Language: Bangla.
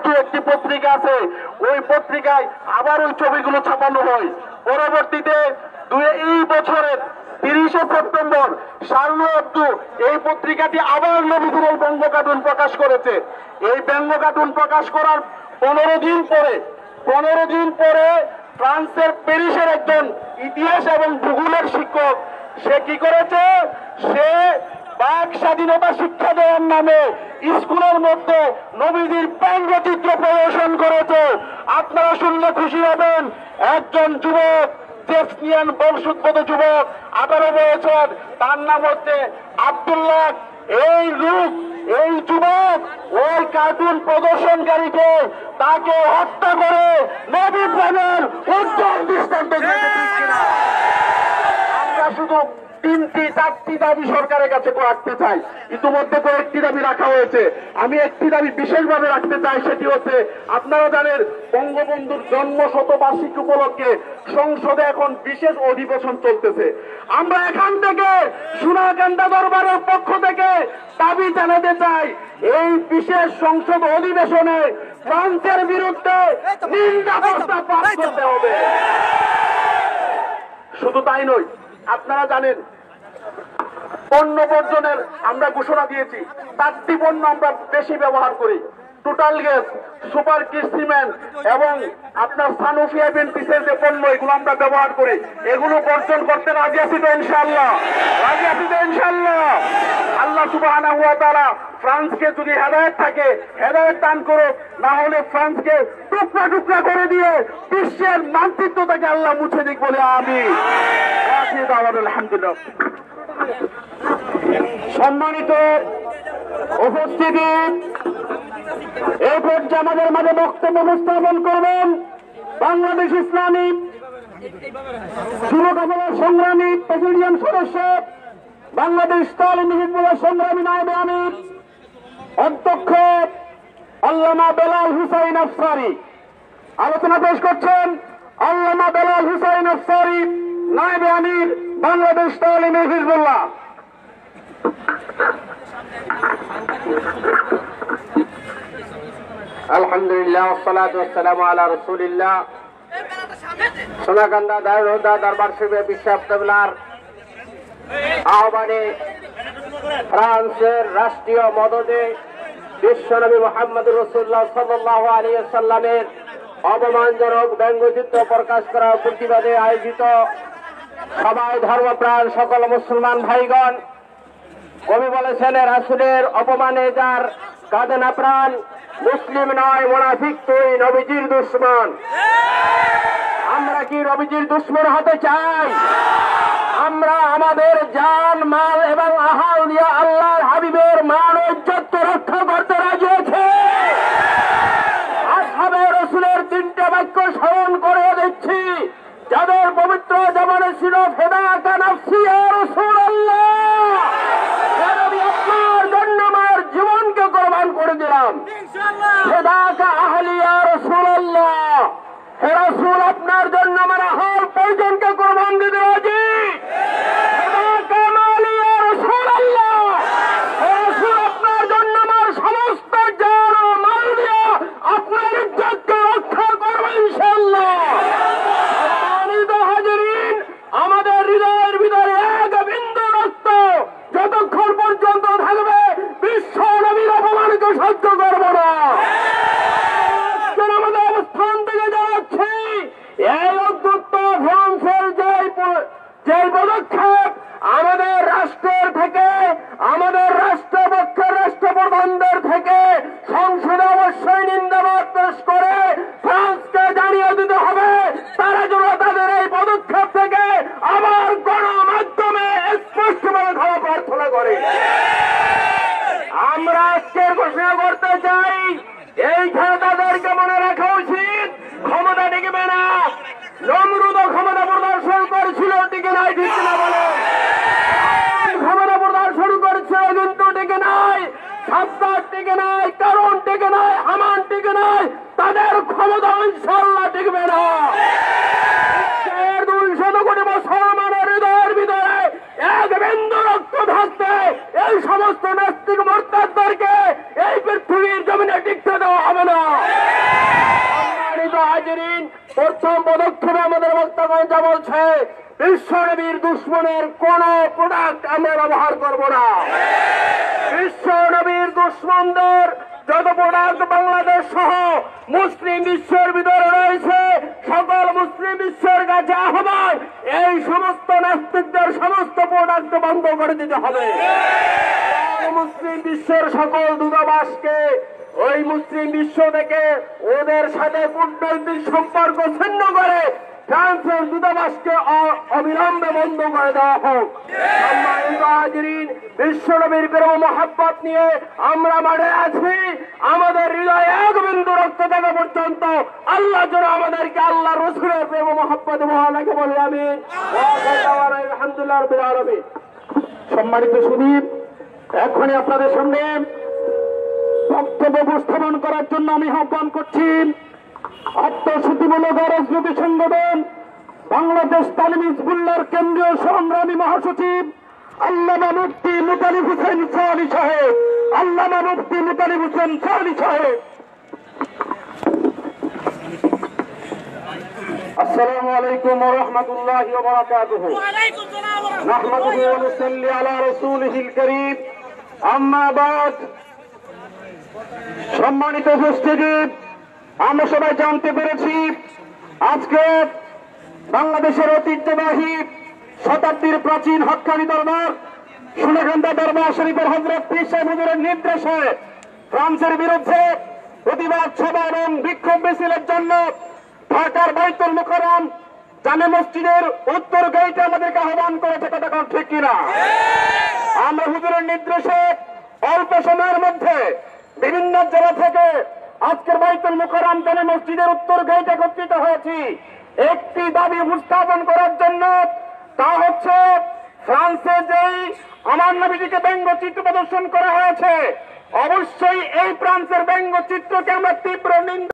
উর্দু একটি পত্রিকা আছে, ওই পত্রিকায় আবার ওই ছবিগুলো ছাপানো হয়। পরবর্তীতে এই বছরের 30শে সেপ্টেম্বর শার্লি এবদো এই পত্রিকাটি আবার নবীজির এই ব্যঙ্গ কার্টুন প্রকাশ করেছে। এই ব্যঙ্গ কার্টুন প্রকাশ করার 15 দিন পরে ফ্রান্সের প্যারিসের একজন ইতিহাস এবং ভূগোলের শিক্ষক সে কি করেছে, সে বাক স্বাধীনতা শিক্ষা দেওয়ার নামে স্কুলের মধ্যে নবীজির ব্যঙ্গচিত্র প্রদর্শন করেছে। আপনারা শুনলে খুশি হবেন, একজন যুবক জেসমিয়ান বংশোদ্ভূত যুবক 18 বছর, তার নাম হচ্ছে আব্দুল্লাহ। এই যুবক ওই কার্টুন প্রদর্শনকারীকে তাকে হত্যা করে নবী প্রেমের উজ্জ্বল দৃষ্টান্ত দিয়েছে। আমরা শুধু 3-4টি দাবি সরকারের কাছে রাখতে চাই, ইতিমধ্যে কয়েকটি দাবি রাখা হয়েছে। আমি একটি দাবি বিশেষভাবে রাখতে চাই, সেটি হচ্ছে আপনারা জানেন বঙ্গবন্ধুর জন্ম শতবার্ষিকী উপলক্ষে সংসদে এখন বিশেষ অধিবেশন চলতেছে। আমরা এখান থেকে সোনাকান্দা দরবারের পক্ষ থেকে দাবি জানাতে চাই, এই বিশেষ সংসদ অধিবেশনে ফ্রান্সের বিরুদ্ধে নিন্দা প্রস্তাব পাস করতে হবে। শুধু তাই নয়, আপনারা জানেন পণ্য বর্জনের আমরা ঘোষণা দিয়েছি। 4টি পণ্য আমরা বেশি ব্যবহার করি, total gas, super kit cement এবং আপনার সানুফি এভেন্টিসের যে পণ্য এগুলো আমরা ব্যবহার করি, এগুলো বর্জন করতে রাজি আছি তো ইনশাআল্লাহ? রাজি আছি তো ইনশাআল্লাহ? আল্লাহ সুবহানাহু ওয়া তাআলা ফ্রান্সকে যদি হেদায়েত থাকে হেদায়েত দান করুক, না হলে ফ্রান্সকে টুকরা টুকরা করে দিয়ে বিশ্বের মানচিত্র থেকে আল্লাহ মুছে দিক বলে আমিন। আলহামদুলিল্লাহ। সম্মানিত উপস্থিতি, এই পর্যায়ে আমাদের মাঝে বক্তব্য উপস্থাপন করবেন বাংলাদেশ ইসলামী যুব কাফেলার সংগ্রামী প্রেসিডিয়াম সদস্য, বাংলাদেশ তালিম হিজবুল্লাহ সংগ্রামী নায়েবে আমির অধ্যক্ষ আল্লামা বেলাল হুসাইন আফসারী। আলোচনা পেশ করছেন আল্লামা বেলাল হুসাইন আফসারী, নায়েবে আমির, বাংলাদেশ তালিম হিজবুল্লাহ। আলহামদুলিল্লাহ, ওয়াসসালাতু ওয়াসসালামু আলা রাসূলিল্লাহ। সোনাকান্দা দারুদা দরবার শরীফে বিশ্বাস কেবলার আহ্বানে ফ্রান্সের রাষ্ট্রীয় মদদে বিশ্বনবী মুহাম্মদ রাসূলুল্লাহ সাল্লাল্লাহু আলাইহি ওয়াসাল্লামের অপমানজনক ব্যঙ্গচিত্র প্রকাশ করার প্রতিবাদে আয়োজিত সভায় ধর্মপ্রাণ সকল মুসলমান ভাইগণ, কবি বলেছেন রাসূলের অপমানে যার কাঁদে না প্রাণ, মুসলিম নয় মুনাফিক তুই নবীজির দুশমন। আমরা কি নবীজির দুশমন হতে চাই? আমরা আমাদের জান, মাল এবং আহাল দিয়ে আল্লাহর হাবিবের মান ও ইজ্জত রক্ষা করতে রাজি আছি। আসহাবে রাসূলের 3টে বাক্য স্মরণ করে দিচ্ছি, যাদের পবিত্র জবানে ছিল ফিদাকা নাফসি ইয়া রাসূলুল্লাহ, আপনার জন্য আমার জীবনকে কোরবান করে দিলাম। ফিদাকা আহলি ইয়া রাসূলুল্লাহ, হে রাসূল আপনার জন্য আমার আহাল পরিজনকে কোরবান দিতে রাজি। ফিদাকা মালি ইয়া রাসূলুল্লাহ, হে রাসূল আপনার জন্য আমার সমস্ত জান ও মাল দিয়ে আপনার ইজ্জতকে রক্ষা করব ইনশাআল্লাহ। আমাদের হৃদয়ের ভিতরে এক বিন্দু রক্ত যতক্ষণ পর্যন্ত থাকবে বিশ্ব নবীর অপমানকে সহ্য করব না। আমাদের অবস্থান থেকে জানাচ্ছি, এই অদ্ভুত ফ্রান্সের যে পদক্ষেপ আমাদের রাষ্ট্রের থেকে, আমাদের রাষ্ট্রপক্ষের রাষ্ট্রপ্রধানদের থেকে সংসদে অবশ্যই নিন্দাবাদ পেশ করে ফ্রান্সকে জানিয়ে দিতে হবে তারা যেন তাদের এই পদক্ষেপ থেকে আবার গণমাধ্যমে স্পষ্টভাবে ক্ষমা প্রার্থনা করে। আমরা আজকের ঘোষণা করতে চাই, এইখানে তাদেরকে মনে রাখা উচিত ক্ষমতা টিকবে না। নমরুদ ক্ষমতা প্রদর্শন করেছিল, টিকে নাই, ঠিক না বলে? ক্ষমতা প্রদর্শন করেছিল কিন্তু টিকে নাই, সাদ্দাত টিকে নাই, কারণ টিকে নাই, হামান টিকে নাই, তাদের ক্ষমতা ইনশাআল্লাহ টিকবে না। 200 কোটি মুসলমানের হৃদয়ের ভিতরে এক বিন্দু রক্ত থাকতে এই সমস্ত নাস্তিক মুরতাদদেরকে এই পৃথিবীর জমিনে টিকতে দেওয়া হবে না। প্রথম পদক্ষেপে আমাদের বক্তব্য যা বলছে, বিশ্বনবীর দুশ্মনের কোন প্রোডাক্ট আমরা ব্যবহার করব না। বিশ্বনবীর দুশ্মনদের যত প্রোডাক্ট বাংলাদেশ সহ মুসলিম বিশ্বের ভিতরে রয়েছে, সকল মুসলিম বিশ্বের কাছে আহ্বান, এই সমস্ত নাস্তিকদের সমস্ত প্রোডাক্ট বন্ধ করে দিতে হবে। মুসলিম বিশ্বের সকল দূতাবাসকে ওই মুসলিম বিশ্ব থেকে ওদের সাথে কূটনৈতিক সম্পর্ক ছিন্ন করে ফ্রান্সের দূতাবাসকে অবিলম্বে বন্ধ করে দেওয়া হোক। সম্মানিত হাজিরিন, বিশ্বনবীর প্রেম মহব্বত নিয়ে আমরা মাঠে আছি। আমাদের হৃদয়ে এক বিন্দু রক্ত থাকা পর্যন্ত আল্লাহ যেন আমাদেরকে আল্লাহ রসুলের প্রেম মহব্বত মহানাকে বলে আমিন। আলহামদুলিল্লাহ রাব্বিল আলামিন। সম্মানিত সুধীর, এখনই আপনাদের সামনে বক্তব্য উপস্থাপন করার জন্য আমি আহ্বান করছি আত্মশুদ্ধিমূলক রাজনৈতিক সংগঠন বাংলাদেশ তালিম হিজবুল্লাহর কেন্দ্রীয় সংগ্রামী মহাসচিব আল্লামা মুফতি মুতালিব হোসেন সাহানী সাহেব। আল্লামা মুফতি মুতালিব হোসেন সাহানী সাহেব। আসসালামু আলাইকুম ওয়া রাহমাতুল্লাহি ওয়া বারাকাতুহু। নাহমাদুহু ওয়া নুসাল্লি আলা রাসূলিহিল কারীম। আম্মা বাদ। সম্মানিত উপস্থিতি, আমরা সবাই জানতে পেরেছি আজকে বাংলাদেশের ঐতিহ্যবাহী শতাব্দীর প্রাচীন হক্কানি দরবার সোনাকান্দা দরবার শরীফের হযরত পীর সাহেব হুজুরের নির্দেশে ফ্রান্সের বিরুদ্ধে প্রতিবাদ সভা এবং বিক্ষোভ মিছিলের জন্য ঢাকার বাইতুল মুকাররম জামে মসজিদের উত্তর গেটে আমাদেরকে আহ্বান করেছে। কথা কোন ঠিক কিনা? আমরা হুজুরের নির্দেশে অল্প সময়ের মধ্যে বিভিন্ন জেলা থেকে আজকের বাইতুল মুকাররম জামে মসজিদের উত্তর গেটে একত্রিত হয়েছি একটি দাবি উপস্থাপন করার জন্য। তা হচ্ছে, ফ্রান্সে যেই আমার নবীজিকে ব্যঙ্গচিত্র প্রদর্শন করা হয়েছে, অবশ্যই এই ফ্রান্সের ব্যঙ্গচিত্রকে আমরা তীব্র নিন্দা